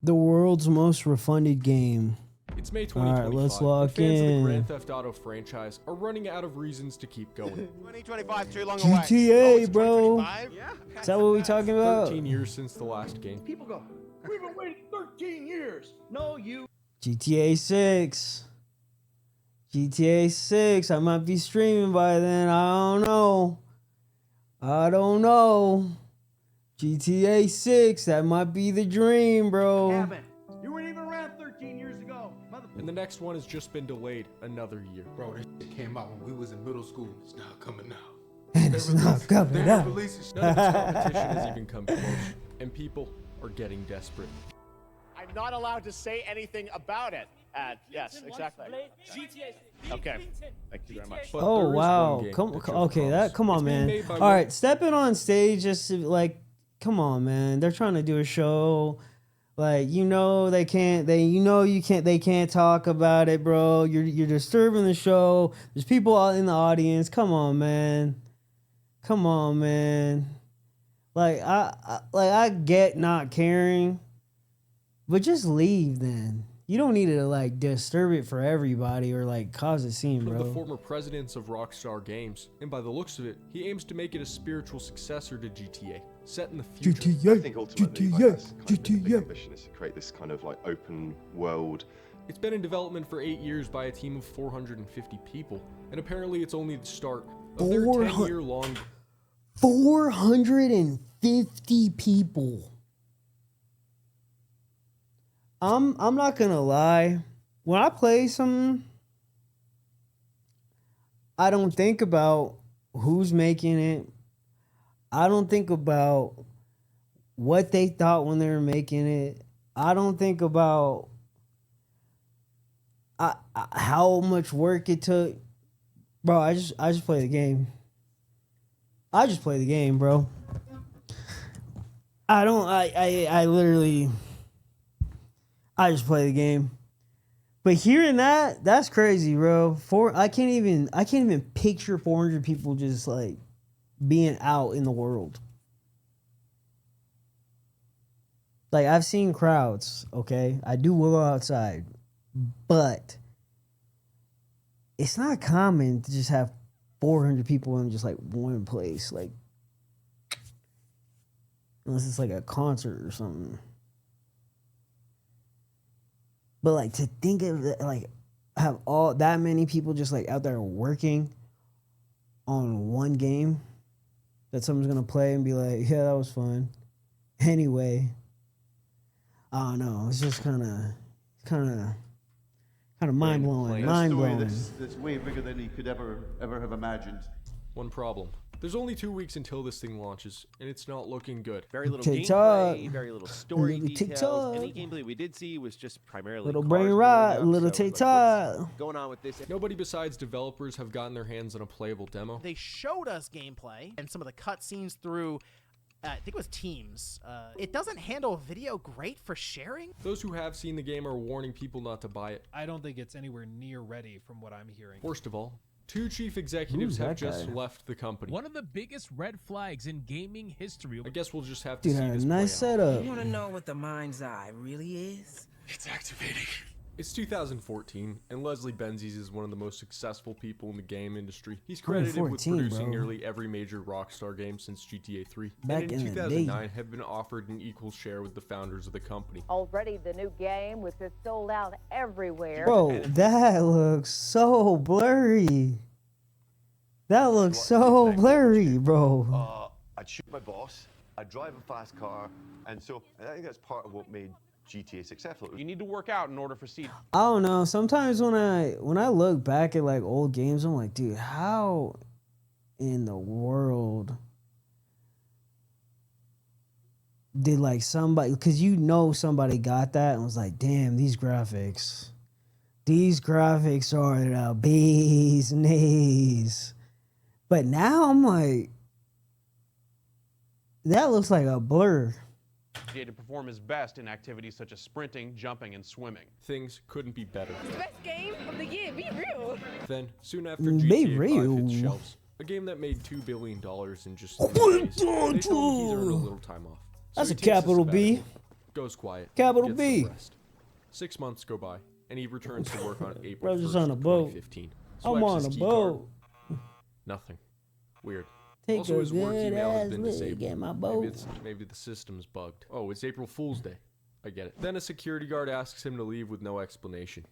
The world's most refunded game. It's May 2025. All right, let's lock fans of the in. Grand Theft Auto franchise are running out of reasons to keep going. 2025 too long GTA, away. bro. 2025? Yeah. Is that what we talking about? 13 years since the last game. People go, we've been waiting 13 years. No, you. GTA 6. GTA 6. I might be streaming by then. I don't know. I don't know. GTA 6. That might be the dream, bro. Haven't. You weren't even around 13 years ago. And the next one has just been delayed another year. Bro, this shit came out when we was in middle school. It's not coming out. And it's not coming They out. release it. None of this competition has even come close, and people are getting desperate. I'm not allowed to say anything about it. Yes, exactly. Okay. Thank you very much. But Oh there is wow! one game Come that shows okay, promise. come on, It's being man. made by All right, stepping on stage just to, like, come on, man. They're trying to do a show. Like, you know they can't. They can't talk about it, bro. You're disturbing the show. There's people out in the audience. Come on, man. Come on, man. Like I get not caring, but just leave then. You don't need to like disturb it for everybody or like cause a scene, One of the bro. former presidents of Rockstar Games, and by the looks of it, he aims to make it a spiritual successor to GTA, set in the future. I think ultimately, like, that's kind of the big ambition is to create this kind of like open world. It's been in development for 8 years by a team of 450 people, and apparently it's only the start of their 10-year-long. 450 people. I'm not gonna lie. When I play something, I don't think about who's making it. I don't think about what they thought when they were making it. I don't think about how much work it took. Bro, I just play the game. I just play the game, bro. I literally just play the game. But hearing that's crazy, bro. I can't even picture 400 people just like being out in the world. Like, I've seen crowds, okay? I do go outside, but it's not common to just have 400 people in just like one place, like, unless it's like a concert or something. But like, to think of it, like, have all that many people just like out there working on one game that someone's gonna play and be like, yeah, that was fun. Anyway, I don't know. It's just kind of mind blowing. Mind blowing. That's way bigger than he could ever have imagined. One problem. There's only 2 weeks until this thing launches, and it's not looking good. Very little TikTok. gameplay, very little story Little details. TikTok. Any gameplay we did see was just primarily Little cars brain blowing rot, up, little so, like, TikTok. what's going on with this? Nobody besides developers have gotten their hands on a playable demo. They showed us gameplay and some of the cutscenes through, I think it was Teams. It doesn't handle video great for sharing. Those who have seen the game are warning people not to buy it. I don't think it's anywhere near ready from what I'm hearing. Worst of all, 2 chief executives have just left the company. One of the biggest red flags in gaming history. I guess we'll just have to Dude, see had a this nice play out. setup. You want to know what the mind's eye really is? It's activating. It's 2014, and Leslie Benzies is one of the most successful people in the game industry. He's credited with 2014, producing bro. nearly every major Rockstar game since GTA 3, Back and in in the 2009 have been offered an equal share with the founders of the company. Already the new game, which is sold out everywhere. Bro, that looks so blurry. That looks so blurry, bro. I'd shoot my boss, I'd drive a fast car, and so I think that's part of what made GTA successful. You need to work out in order for seed. I don't know. Sometimes when I look back at like old games, I'm like, dude, how in the world did like somebody? Because you know somebody got that and was like, damn, these graphics are the bee's knees. But now I'm like, that looks like a blur. To perform his best in activities such as sprinting, jumping, and swimming. Things couldn't be better. Best game of the year, be real. Then, soon after Be GTA 5 real. hit shelves, a game that made $2 billion in just 3 days, they told him he's earned a little time off. So That's he a takes capital sabbatical, B. goes quiet. Capital gets B. some rest. 6 months go by, and he returns to work on April Bro's 1st, just on a boat. 2015. I'm Swipes on his a key boat. card. Nothing. Weird. Take Also, a his work good email has ass been look disabled. at my boat. Maybe the system's bugged. Oh, it's April Fool's Day. I get it. Then a security guard asks him to leave with no explanation.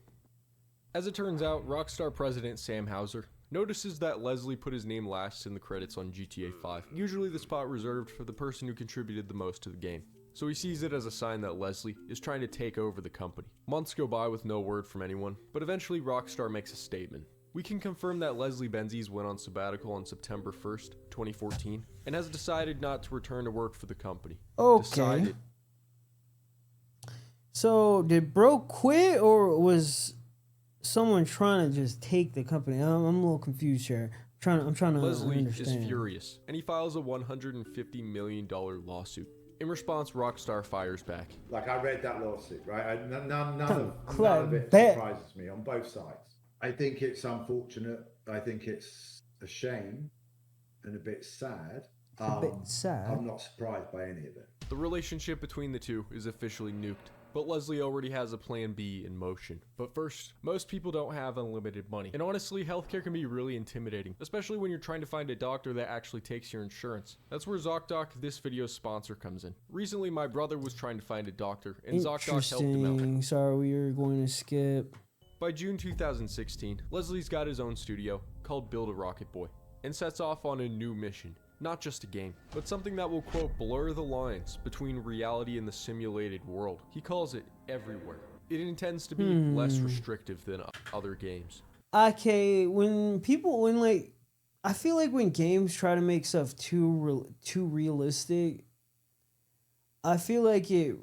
As it turns out, Rockstar president Sam Houser notices that Leslie put his name last in the credits on GTA 5, usually the spot reserved for the person who contributed the most to the game. So he sees it as a sign that Leslie is trying to take over the company. Months go by with no word from anyone, but eventually Rockstar makes a statement. We can confirm that Leslie Benzies went on sabbatical on September 1st, 2014, and has decided not to return to work for the company. Okay. So did bro quit, or was someone trying to just take the company? I'm a little confused here. I'm trying to Leslie understand. is furious, and he files a $150 million lawsuit. In response, Rockstar fires back. Like, I read that lawsuit, right? None of it surprises me on both sides. I think it's unfortunate. I think it's a shame and a bit sad. I'm not surprised by any of it. The relationship between the two is officially nuked, but Leslie already has a plan B in motion. But first, most people don't have unlimited money. And honestly, healthcare can be really intimidating, especially when you're trying to find a doctor that actually takes your insurance. That's where ZocDoc, this video's sponsor, comes in. Recently, my brother was trying to find a doctor, and ZocDoc helped him out. Sorry, we were going to skip. By June 2016, Leslie's got his own studio called Build a Rocket Boy, and sets off on a new mission. Not just a game, but something that will, quote, blur the lines between reality and the simulated world. He calls it Everywhere. It intends to be less restrictive than other games. Okay, I feel like when games try to make stuff too realistic, I feel like it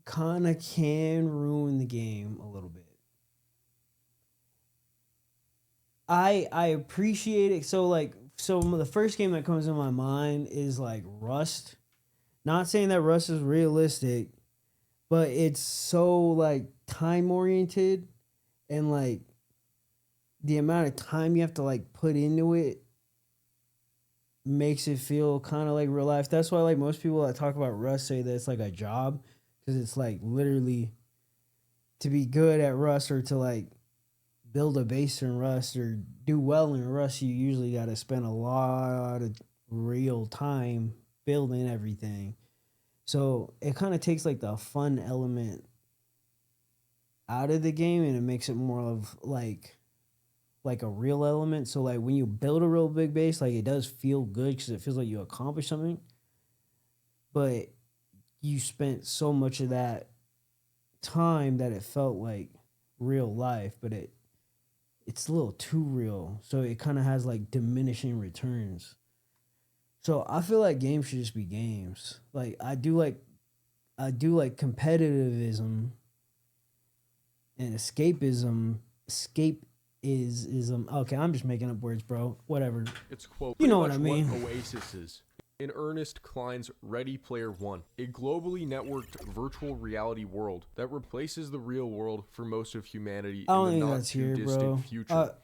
kind of can ruin the game a little bit. I appreciate it. So the first game that comes to my mind is like Rust. Not saying that Rust is realistic, but it's so like time oriented, and like the amount of time you have to like put into it makes it feel kind of like real life. That's why like most people that talk about Rust say that it's like a job, because it's like literally to be good at Rust or to like build a base in Rust or do well in Rust, you usually got to spend a lot of real time building everything. So it kind of takes like the fun element out of the game, and it makes it more of like a real element. So like when you build a real big base, like it does feel good because it feels like you accomplished something, but you spent so much of that time that it felt like real life, but it's a little too real, so it kind of has like diminishing returns. So I feel like games should just be games. Like I do like competitivism and escapism. Okay, I'm just making up words, bro. Whatever. It's, quote, you know what I mean. What Oasis is. In Ernest Cline's Ready Player One, a globally networked virtual reality world that replaces the real world for most of humanity in the not too distant future.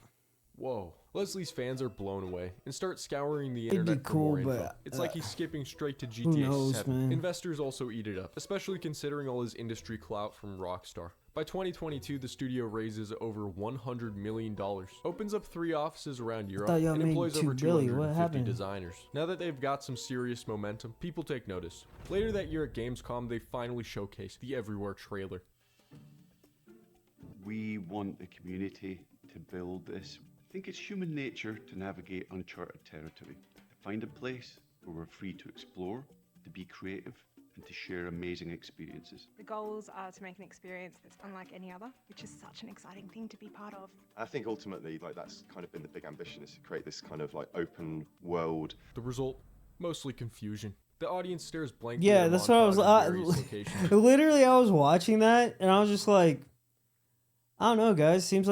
Whoa. Leslie's fans are blown away and start scouring the internet for more info. It's like he's skipping straight to GTA 7. Man. Investors also eat it up, especially considering all his industry clout from Rockstar. By 2022, the studio raises over $100 million, opens up 3 offices around Europe, and employs over 250 designers. Now that they've got some serious momentum, people take notice. Later that year at Gamescom, they finally showcased the Everywhere trailer. We want the community to build this. I think it's human nature to navigate uncharted territory, to find a place where we're free to explore, to be creative, and to share amazing experiences. The goals are to make an experience that's unlike any other, which is such an exciting thing to be part of. I think ultimately, like, that's kind of been the big ambition, is to create this kind of like open world. The result? Mostly confusion. The audience stares blankly. Yeah, that's what I was. Literally, I was watching that, and I was just like, I don't know, guys. Seems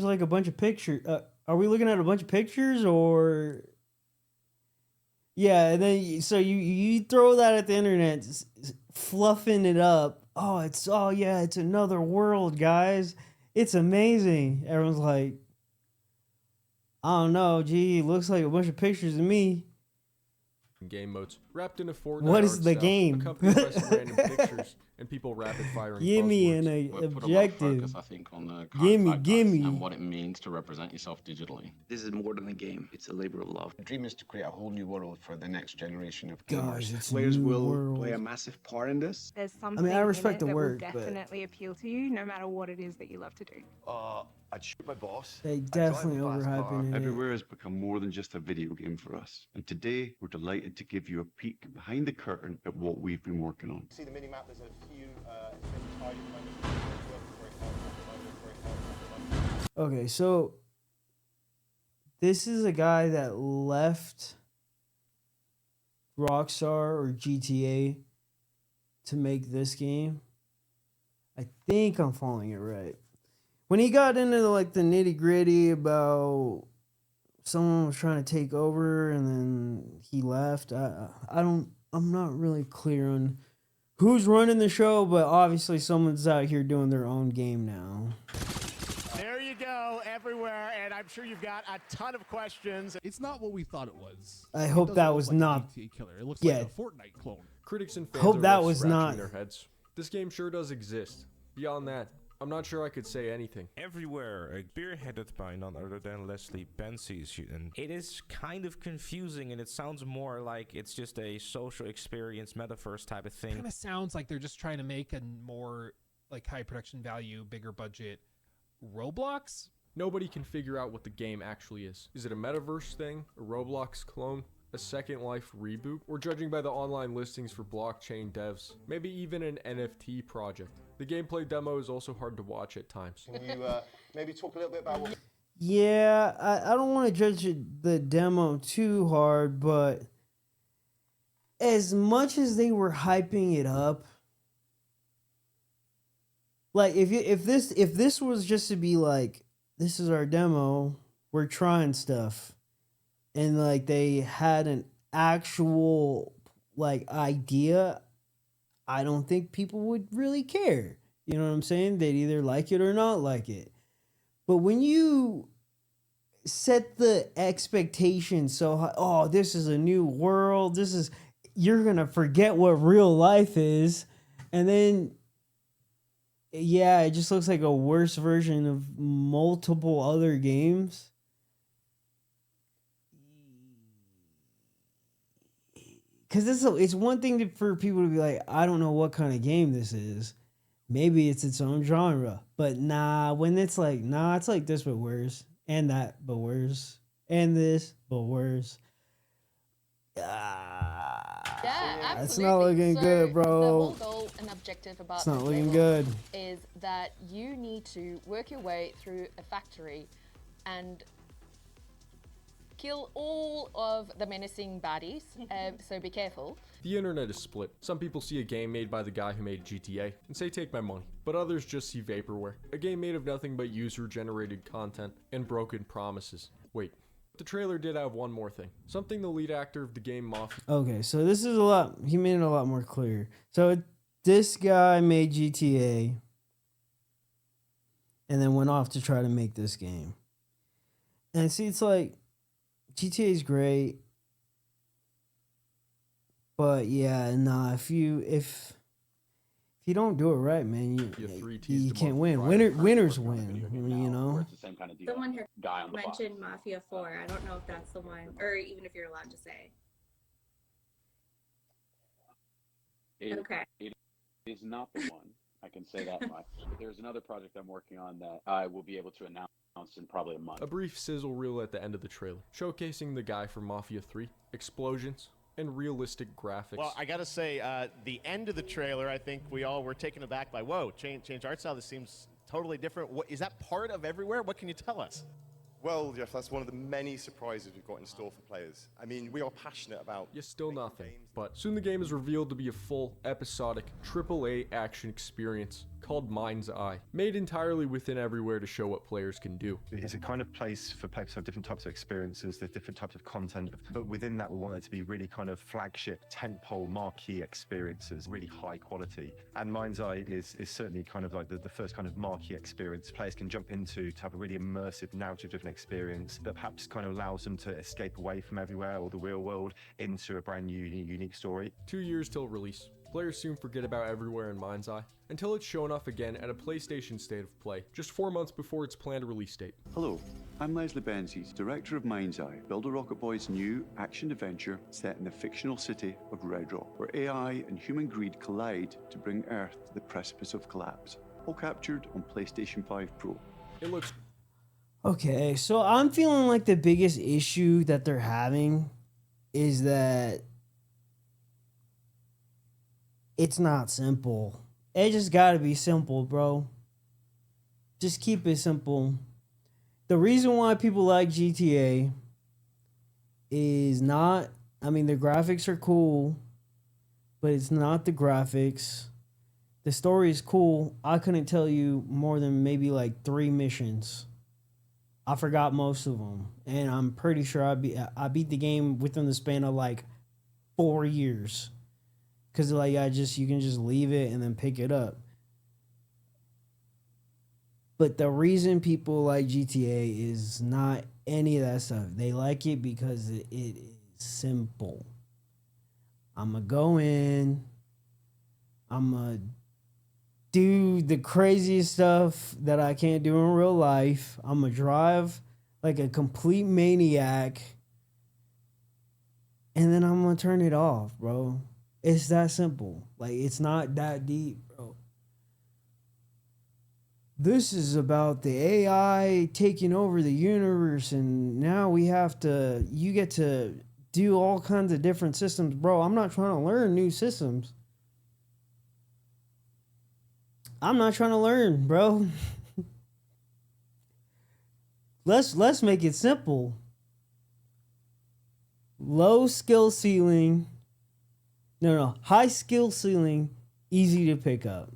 like a bunch of pictures. Are we looking at a bunch of pictures, or? Yeah, and then you throw that at the internet, fluffing it up. It's another world, guys. It's amazing. Everyone's like, I don't know, gee, it looks like a bunch of pictures to me. game modes, wrapped in a Fortnite What is art the style, game? accompanied by some random pictures and people rapid firing Give me buzzwords. an Put a lot of objective. focus, I think, on the Gimme, current gimme. zeitgeist and what it means to represent yourself digitally. This is more than a game. It's a labor of love. The dream is to create a whole new world for the next generation of Guys, gamers. it's a Players new will world. play a massive part in this. There's something I respect in the it work, that but- will definitely appeal to you, no matter what it is that you love to do. I'd shoot my boss. They I'd drive a definitely fast car. overhyping it. Everywhere has become more than just a video game for us. And today, we're delighted to give you a peek behind the curtain at what we've been working on. See the mini map. There's a few Okay, so this is a guy that left Rockstar or GTA to make this game. I think I'm following it right. When he got into like the nitty gritty about someone was trying to take over and then he left, I'm not really clear on who's running the show, but obviously someone's out here doing their own game now. There you go, everywhere, and I'm sure you've got a ton of questions. It's not what we thought it was. I It hope doesn't that look was like a not- GTA killer. It looks Yeah. like a Fortnite clone. Critics and fans Hope are that left was scratching not- their heads. This game sure does exist. Beyond that, I'm not sure I could say anything. Everywhere, spearheaded by none other than Leslie Benzies, and it is kind of confusing, and it sounds more like it's just a social experience metaverse type of thing. Kind of sounds like they're just trying to make a more like high production value, bigger budget Roblox. Nobody can figure out what the game actually is. Is it a metaverse thing, a Roblox clone, a Second Life reboot, or judging by the online listings for blockchain devs, maybe even an NFT project? The gameplay demo is also hard to watch at times. Can you maybe talk a little bit about what... Yeah, I don't want to judge the demo too hard, but as much as they were hyping it up, like if this was just to be like, this is our demo, we're trying stuff, and like they had an actual like idea, I don't think people would really care. You know what I'm saying? They'd either like it or not like it. But when you set the expectation so high, oh, this is a new world, you're gonna forget what real life is, and then yeah, it just looks like a worse version of multiple other games. Because it's one thing for people to be like, I don't know what kind of game this is. Maybe it's its own genre. But nah, when it's like, nah, it's like this but worse. And that but worse. And this but worse. Yeah, absolutely. It's not looking good, bro. The whole goal and objective about It's not this looking level good. is that you need to work your way through a factory and kill all of the menacing baddies. So be careful. The internet is split. Some people see a game made by the guy who made GTA and say take my money, but others just see vaporware, a game made of nothing but user-generated content and broken promises. Wait, the trailer did have one more thing. Something the lead actor of the game Mafia... Okay, so this is he made it a lot more clear. So this guy made GTA and then went off to try to make this game. And see, it's like, GTA is great, but yeah, nah. If you don't do it right, man, you can't win. Winners win. You know. It's the same kind of deal. Someone here mentioned Mafia 4. I don't know if that's the one, or even if you're allowed to say. Okay. It is not the one. I can say that much. There's another project I'm working on that I will be able to announce in probably a month. A brief sizzle reel at the end of the trailer, showcasing the guy from Mafia 3, explosions, and realistic graphics. Well, I gotta say, the end of the trailer, I think we all were taken aback by, whoa, change art style, this seems totally different. What, is that part of Everywhere? What can you tell us? Well, Jeff, that's one of the many surprises we've got in store for players. I mean, we are passionate about... Yes, still nothing, but soon the game is revealed to be a full, episodic, AAA action experience called Mind's Eye, made entirely within Everywhere to show what players can do. It's a kind of place for players to have different types of experiences, there's different types of content, but within that we want it to be really kind of flagship, tentpole, marquee experiences, really high quality. And Mind's Eye is certainly kind of like the first kind of marquee experience players can jump into to have a really immersive narrative-driven experience that perhaps kind of allows them to escape away from everywhere or the real world into a brand new, unique story. 2 years till release. Players soon forget about Everywhere and Mind's Eye until it's shown off again at a PlayStation State of Play, just 4 months before its planned release date. Hello, I'm Leslie Benzies, director of Mind's Eye, Builder Rocket Boy's new action-adventure set in the fictional city of Red Rock, where AI and human greed collide to bring Earth to the precipice of collapse. All captured on PlayStation 5 Pro. It looks... Okay, so I'm feeling like the biggest issue that they're having is that it's not simple. It just gotta be simple, bro. Just keep it simple. The reason why people like GTA is not, I mean, the graphics are cool, but it's not the graphics. The story is cool. I couldn't tell you more than maybe like 3 missions. I forgot most of them. And I'm pretty sure I beat the game within the span of like 4 years. Because like you can just leave it and then pick it up. But the reason people like GTA is not any of that stuff. They like it because it is simple. I'm going to go in. I'm going to do the craziest stuff that I can't do in real life. I'm going to drive like a complete maniac. And then I'm going to turn it off, bro. It's that simple. Like, it's not that deep, bro. This is about the AI taking over the universe, and now you get to do all kinds of different systems. Bro, I'm not trying to learn new systems. I'm not trying to learn, bro. Let's make it simple. Low skill ceiling. No. High skill ceiling, easy to pick up.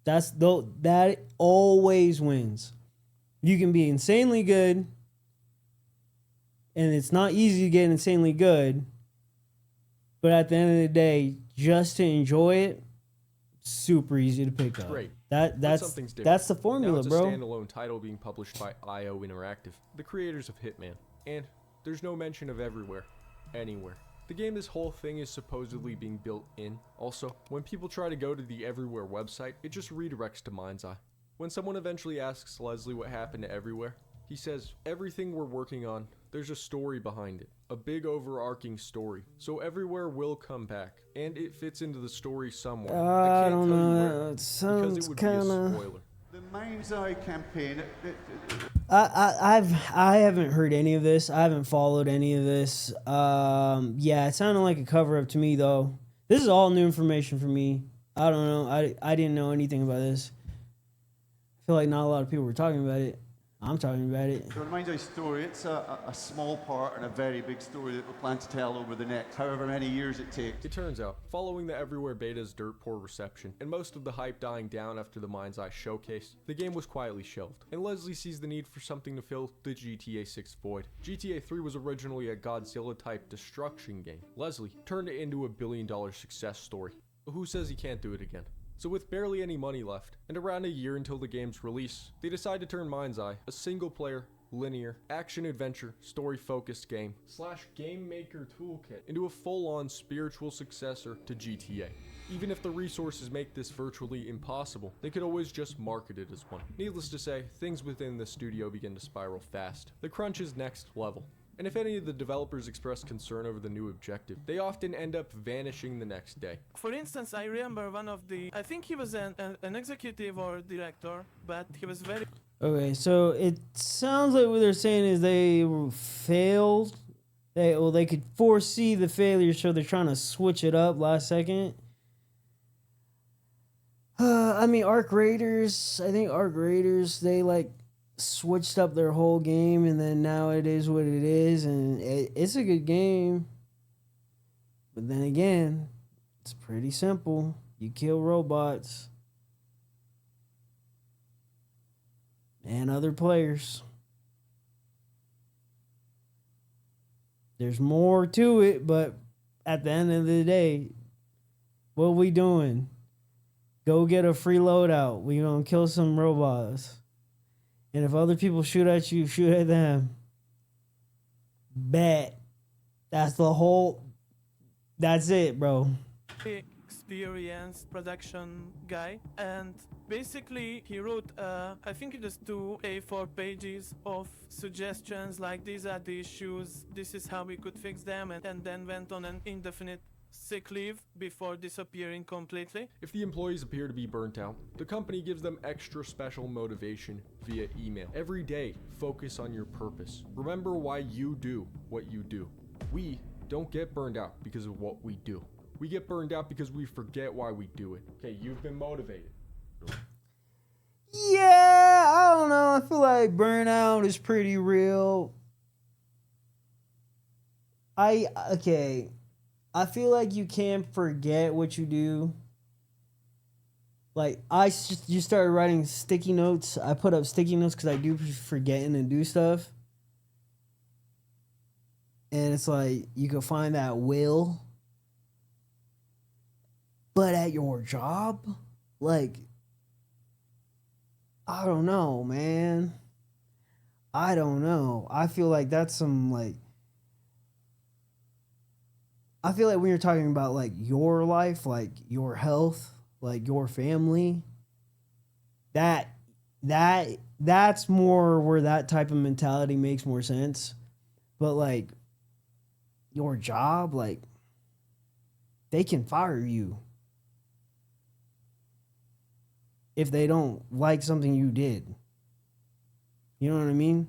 That always wins. You can be insanely good, and it's not easy to get insanely good. But at the end of the day, just to enjoy it, super easy to pick up. Great. That's the formula, now it's bro. a standalone title being published by IO Interactive, the creators of Hitman. And there's no mention of Everywhere, anywhere. The game this whole thing is supposedly being built in. Also, when people try to go to the Everywhere website, it just redirects to Mind's Eye. When someone eventually asks Leslie what happened to Everywhere, he says, everything we're working on, there's a story behind it. A big overarching story. So Everywhere will come back. And it fits into the story somewhere. I can't don't tell you know. where, It sounds because it would kind be a of... spoiler. The Mind's Eye campaign. I haven't heard any of this. I haven't followed any of this. Yeah, it sounded like a cover up to me though. This is all new information for me. I don't know. I didn't know anything about this. I feel like not a lot of people were talking about it. I'm talking about it. So the Mind's Eye story, it's a small part in a very big story that we plan to tell over the next however many years it takes. It turns out, following the Everywhere beta's dirt poor reception, and most of the hype dying down after the Mind's Eye showcase, the game was quietly shelved, and Leslie sees the need for something to fill the GTA 6 void. GTA 3 was originally a Godzilla-type destruction game. Leslie turned it into a billion-dollar success story. But who says he can't do it again? So with barely any money left, and around a year until the game's release, they decide to turn Mind's Eye, a single-player, linear, action-adventure, story-focused game / game maker toolkit, into a full-on spiritual successor to GTA. Even if the resources make this virtually impossible, they could always just market it as one. Needless to say, things within the studio begin to spiral fast. The crunch is next level. And if any of the developers express concern over the new objective, they often end up vanishing the next day. For instance, I remember one of the, I think he was an executive or director, but he was very... Okay, so it sounds like what they're saying is they failed. They could foresee the failure, so they're trying to switch it up last second. I mean, I think Arc Raiders, they like switched up their whole game, and then now it is what it is, and it's a good game. But then again, it's pretty simple. You kill robots and other players. There's more to it, but at the end of the day, what we doing? Go get a free loadout. We gonna kill some robots. And if other people shoot at you, shoot at them. Bet. That's it, bro. Experienced production guy, and basically he wrote I think it is 2 A4 pages of suggestions, like these are the issues, this is how we could fix them, and then went on an indefinite sick leave before disappearing completely. If the employees appear to be burnt out, the company gives them extra special motivation via email. Every day, focus on your purpose. Remember why you do what you do. We don't get burned out because of what we do. We get burned out because we forget why we do it. Okay, you've been motivated. Yeah, I don't know. I feel like burnout is pretty real. I feel like you can't forget what you do. Like, I just started writing sticky notes. I put up sticky notes because I do forgetting to do stuff. And it's like, you can find that will. But at your job, like, I don't know, man. I don't know. I feel like that's some, like, I feel like when you're talking about, like, your life, like, your health, like, your family, that's more where that type of mentality makes more sense. But, like, your job, like, they can fire you if they don't like something you did. You know what I mean?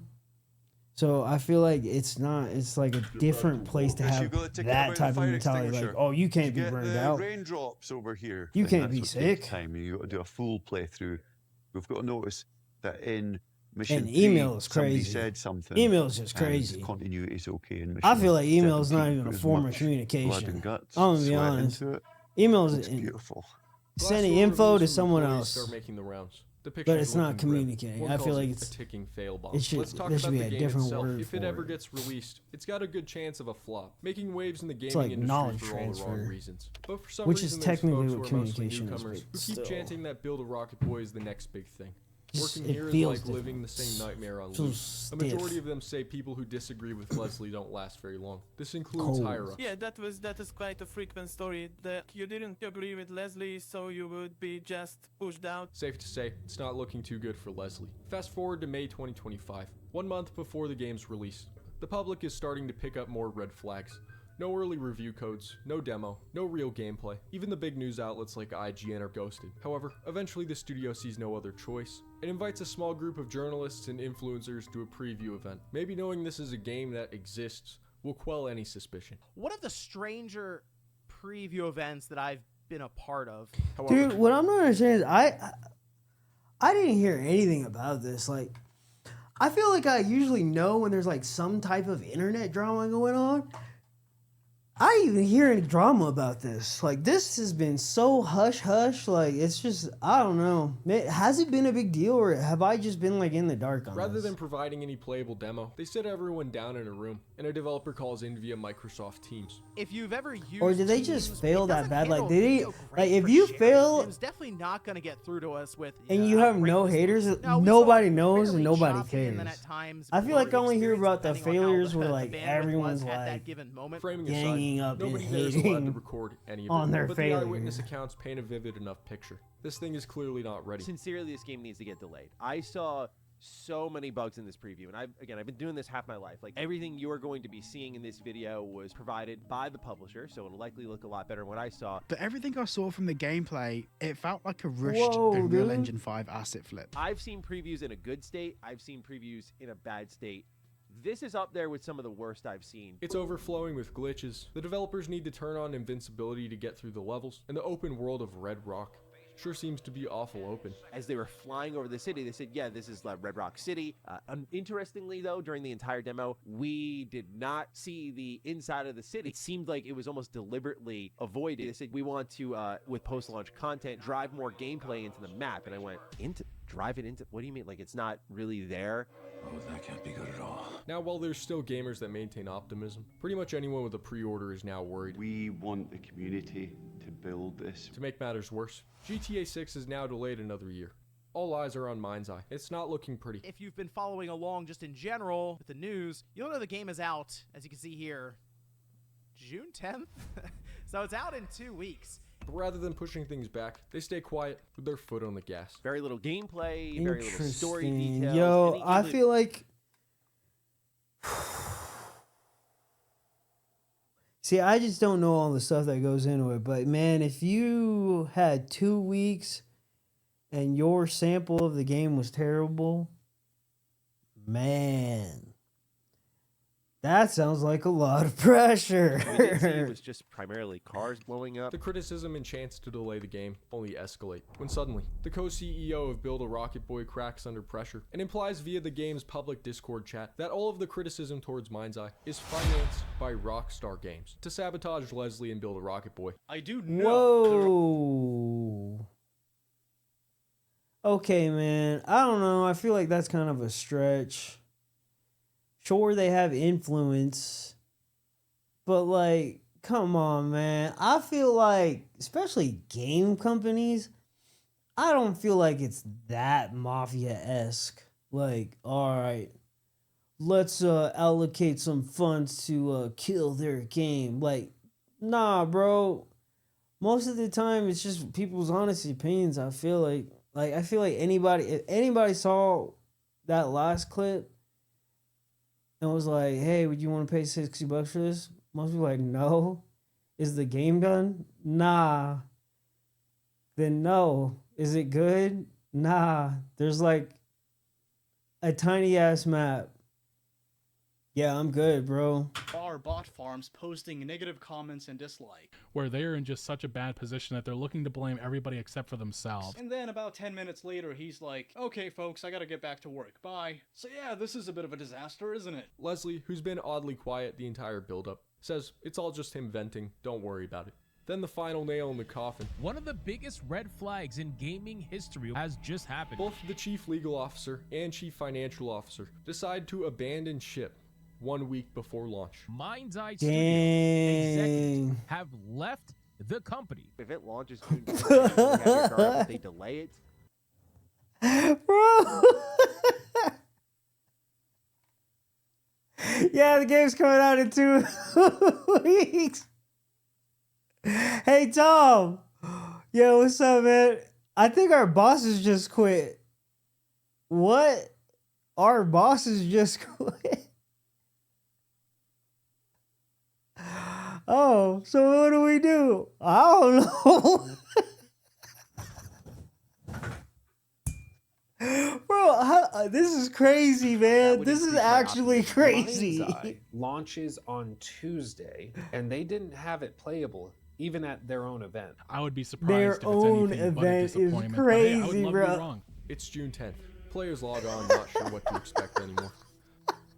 So I feel like it's like a different place to have that type of mentality. Like, oh, you can't be burned out. Raindrops over here. You can't That's be what sick. takes time. You got to do a full playthrough. We've got to notice that in mission And email 3, is somebody crazy. said something. Email is just and crazy. Continuity is okay in mission I feel like email is not 17, even a put as form of much blood communication. and guts, I'm gonna be sweat honest. into it. Email is It's beautiful. sending Glassdoor info reviews to from someone employees else. Start making the rounds. The But picture's it's not looking grim. communicating. One I feel calls like it it's a ticking fail bomb. it should- Let's talk there about should be the a game different itself. word If it for ever it. gets released, it's got a good chance of a flop, making waves in the gaming like industry knowledge for all the wrong transfer, reasons. But for some which is reason, there's technically folks what who are mostly communication is, newcomers but who keep still. chanting that Build a Rocket Boy is the next big thing. Just- Working it here is feels like living the different. same nightmare on Feels loop. A stiff. majority of them say people who disagree with Leslie don't last very long. This includes Cold. higher ups. Yeah, that is quite a frequent story, that you didn't agree with Leslie, so you would be just pushed out. Safe to say, it's not looking too good for Leslie. Fast forward to May 2025, 1 month before the game's release. The public is starting to pick up more red flags. No early review codes, no demo, no real gameplay. Even the big news outlets like IGN are ghosted. However, eventually the studio sees no other choice. It invites a small group of journalists and influencers to a preview event. Maybe knowing this is a game that exists will quell any suspicion. One of the stranger preview events that I've been a part of. Dude, what I'm not understanding is I didn't hear anything about this. Like, I feel like I usually know when there's like some type of internet drama going on. I didn't even hear any drama about this. Like, this has been so hush-hush. Like, it's just, I don't know. Has it been a big deal, or have I just been, like, in the dark on Rather this? than providing any playable demo, they sit everyone down in a room, and a developer calls in via Microsoft Teams. If you've ever used Or did they Teams, just fail it that doesn't bad? Like, handle did he, video like, great if for you sharing. fail, It's definitely not going to get through to us with. and you have no haters, No, we nobody saw knows fairly and nobody choppy cares. and then at times I feel like I blurry only hear experience about the depending on how failures where, the like, bandwidth everyone's, was at that like, given moment. Framing ganging aside, up and nobody there is allowed to hating record any of on it, their but failure. the eyewitness accounts paint a vivid enough picture. This thing is clearly not ready. Sincerely, this game needs to get delayed. I saw so many bugs in this preview, and I've been doing this half my life. Like, everything you are going to be seeing in this video was provided by the publisher, so it'll likely look a lot better than what I saw. But everything I saw from the gameplay, it felt like a rushed Whoa, Unreal dude. Engine 5 asset flip. I've seen previews in a good state. I've seen previews in a bad state. This is up there with some of the worst I've seen. It's overflowing with glitches. The developers need to turn on invincibility to get through the levels, and the open world of Red Rock sure seems to be awful open. As they were flying over the city, they said, yeah, this is Red Rock City. Interestingly, though, during the entire demo, we did not see the inside of the city. It seemed like it was almost deliberately avoided. They said, we want to, with post-launch content, drive more gameplay into the map. And I went, drive it into, what do you mean? Like, it's not really there? Oh, that can't be good at all. Now, while there's still gamers that maintain optimism, pretty much anyone with a pre-order is now worried. We want the community to build this. To make matters worse, GTA 6 is now delayed another year. all eyes are on Mind's Eye. It's not looking pretty. If you've been following along just in general with the news, you'll know the game is out, as you can see here, June 10th? So it's out in 2 weeks. But rather than pushing things back, they stay quiet with their foot on the gas. Very little gameplay, very little story Interesting. details. Yo, I feel like... See, I just don't know all the stuff that goes into it. But, man, if you had 2 weeks and your sample of the game was terrible, man... That sounds like a lot of pressure. We did see it was just primarily cars blowing up. The criticism and chance to delay the game only escalate when suddenly the co-CEO of Build a Rocket Boy cracks under pressure and implies via the game's public Discord chat that all of the criticism towards Mind's Eye is financed by Rockstar Games to sabotage Leslie and Build a Rocket Boy. I do know. Whoa. Okay, man. I don't know. I feel like that's kind of a stretch. Sure, they have influence, but like, come on, man. I feel like, especially game companies, I don't feel like it's that mafia-esque. Like, all right, let's allocate some funds to kill their game. Like, nah, bro. Most of the time, it's just people's honest opinions. I feel like if anybody saw that last clip and was like, hey, would you want to pay $60 for this? Most people are like, no. Is the game done? Nah. Then no. Is it good? Nah. There's like a tiny ass map. Yeah, I'm good, bro. Bot farms posting negative comments and dislike. Where they're in just such a bad position that they're looking to blame everybody except for themselves. And then about 10 minutes later, he's like, okay, folks, I gotta get back to work. Bye. So yeah, this is a bit of a disaster, isn't it? Leslie, who's been oddly quiet the entire build-up, says it's all just him venting, don't worry about it. Then the final nail in the coffin. One of the biggest red flags in gaming history has just happened. Both the chief legal officer and chief financial officer decide to abandon ship 1 week before launch. Mind's Eye Studios executives Dang. have left the company. If it launches June 20th, they delay it. Bro. Yeah, the game's coming out in 2 weeks. Hey, Tom. Yo, what's up, man? I think our bosses just quit. What? Our bosses just quit? Oh, so what do we do? I don't know. Bro, this is crazy, man. This is actually crazy. Mind's Eye launches on Tuesday, and they didn't have it playable even at their own event. I would be surprised Their if it's own anything but a event is disappointment. But hey, I would crazy, love bro. to be wrong. It's June 10th. Players log on, not sure what to expect anymore.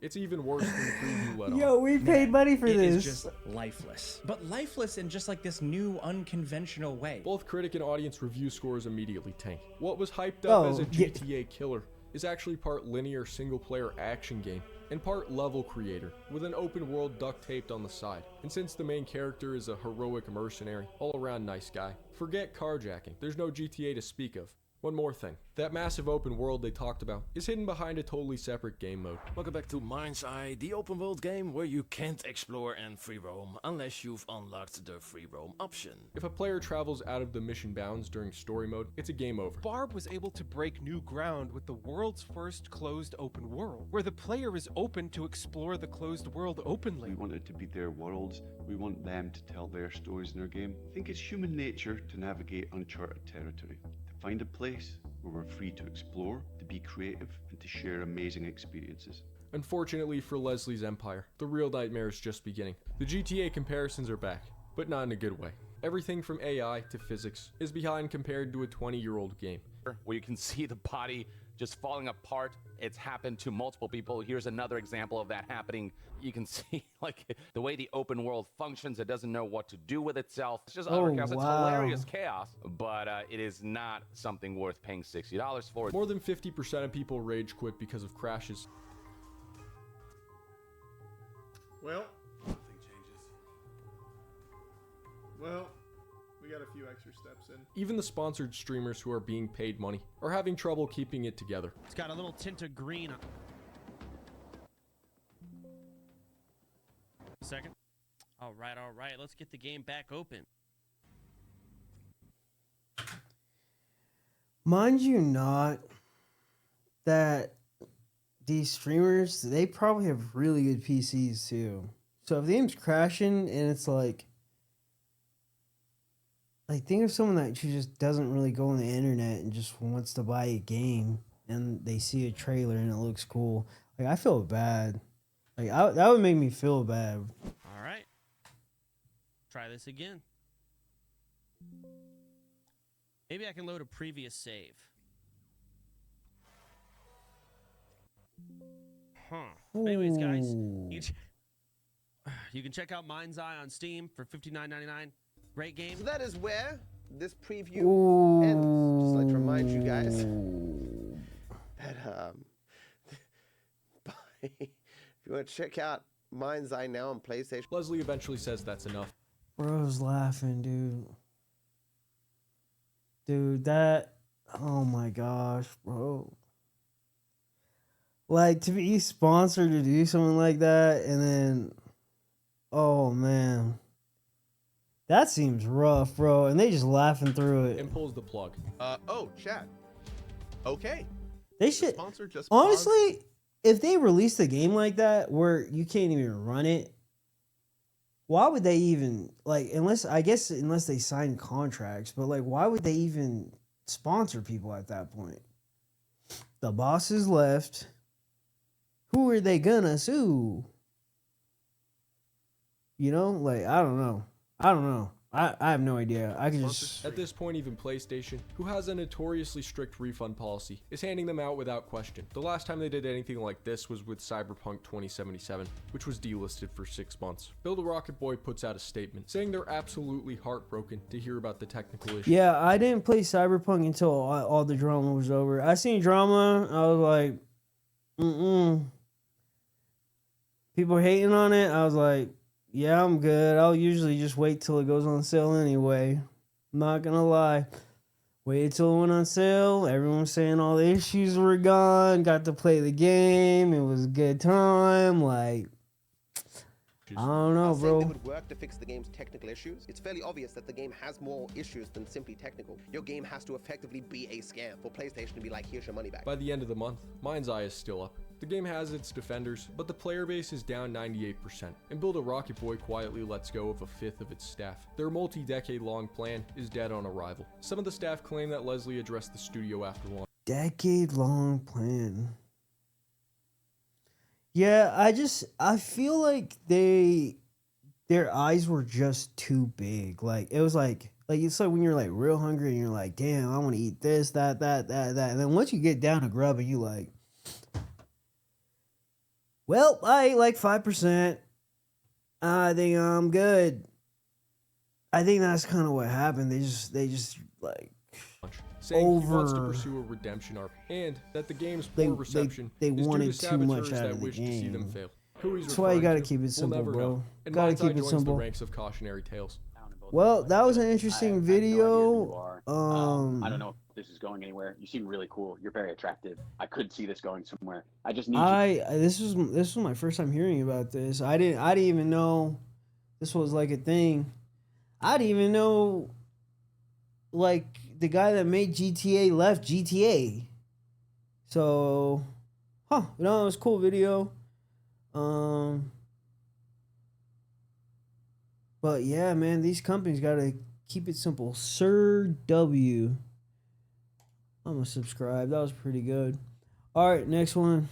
It's even worse than the preview let on. Yo, we paid money for It this. is just lifeless. But lifeless in just like this new unconventional way. Both critic and audience review scores immediately tank. What was hyped up as a yeah. GTA killer is actually part linear single-player action game and part level creator with an open world duct taped on the side. And since the main character is a heroic mercenary, all-around nice guy, forget carjacking. There's no GTA to speak of. One more thing. That massive open world they talked about is hidden behind a totally separate game mode. Welcome back to Mind's Eye, the open world game where you can't explore and free roam unless you've unlocked the free roam option. If a player travels out of the mission bounds during story mode, it's a game over. Barb was able to break new ground with the world's first closed open world, where the player is open to explore the closed world openly. We want it to be their worlds. We want them to tell their stories in their game. I think it's human nature to navigate uncharted territory, to find a place where we're free to explore, to be creative, and to share amazing experiences. Unfortunately for Leslie's empire, the real nightmare is just beginning. The GTA comparisons are back, but not in a good way. Everything from AI to physics is behind compared to a 20-year-old game. Where you can see the body just falling apart. It's happened to multiple people. Here's another example of that happening. You can see like the way the open world functions. It doesn't know what to do with itself. It's just utter chaos. It's hilarious chaos, but it is not something worth paying $60 for. More than 50% of people rage quit because of crashes. Well, nothing changes. Well, we We got a few extra steps in. Even the sponsored streamers who are being paid money are having trouble keeping it together. It's got a little tint of green. A second. All right. Let's get the game back open. Mind you not that these streamers, they probably have really good PCs too. So if the game's crashing and it's like think of someone that just doesn't really go on the internet and just wants to buy a game and they see a trailer and it looks cool. Like, I feel bad. That would make me feel bad. All right. Try this again. Maybe I can load a previous save. Anyways, guys, you can check out Mind's Eye on Steam for $59.99. Great game. So that is where this preview ends. Just like to remind you guys that if you want to check out Mind's Eye now on PlayStation. Leslie eventually says that's enough. Bro's laughing, dude. Dude, that... Oh my gosh, bro. Like, to be sponsored to do something like that, and then... Oh, man. That seems rough, bro. And they just laughing through it. And pulls the plug. Chat. Okay. They should... Sponsor just honestly, if they released a game like that where you can't even run it, why would they even... unless they sign contracts, but, why would they even sponsor people at that point? The bosses left. Who are they gonna sue? You know? I don't know. I have no idea. I can just... At this point, even PlayStation, who has a notoriously strict refund policy, is handing them out without question. The last time they did anything like this was with Cyberpunk 2077, which was delisted for 6 months. Build a Rocket Boy puts out a statement saying they're absolutely heartbroken to hear about the technical issues. Yeah, I didn't play Cyberpunk until all the drama was over. I seen drama. I was like, people hating on it. I was like, yeah, I'm good. I'll usually just wait till it goes on sale anyway. I'm not gonna lie. Waited till it went on sale. Everyone was saying all the issues were gone. Got to play the game. It was a good time. I don't know, bro. It would work to fix the game's technical issues. It's fairly obvious that the game has more issues than simply technical. Your game has to effectively be a scam for PlayStation to be like, here's your money back. By the end of the month, Mind's Eye is still up. The game has its defenders, but the player base is down 98%, and Build a Rocket Boy quietly lets go of a fifth of its staff. Their multi-decade-long plan is dead on arrival. Some of the staff claim that Leslie addressed the studio after launch. Decade-long plan. Yeah, I feel like their eyes were just too big. It was it's like when you're when you're hungry and you're like, damn, I want to eat this, that. And then once you get down to grubbing, you well, I ate 5%. I think I'm good. I think that's kind of what happened. They just saying he wants to pursue a redemption arc, and that the game's poor reception they is wanted due to too much saboteurs out that of the wish to see them game. fail. Who he's That's why you gotta referring to, keep it simple, we'll never bro. know. And Gotta Mind's Eye keep it joins simple. the ranks of cautionary tales. Well, that was an interesting video. I don't know if this is going anywhere. You seem really cool. You're very attractive. I could see this going somewhere. I just need This was my first time hearing about this. I didn't even know this was a thing. I didn't even know the guy that made GTA left GTA. So, it was a cool video. But yeah, man, these companies gotta keep it simple. Sir W. I'm gonna subscribe. That was pretty good. All right, next one.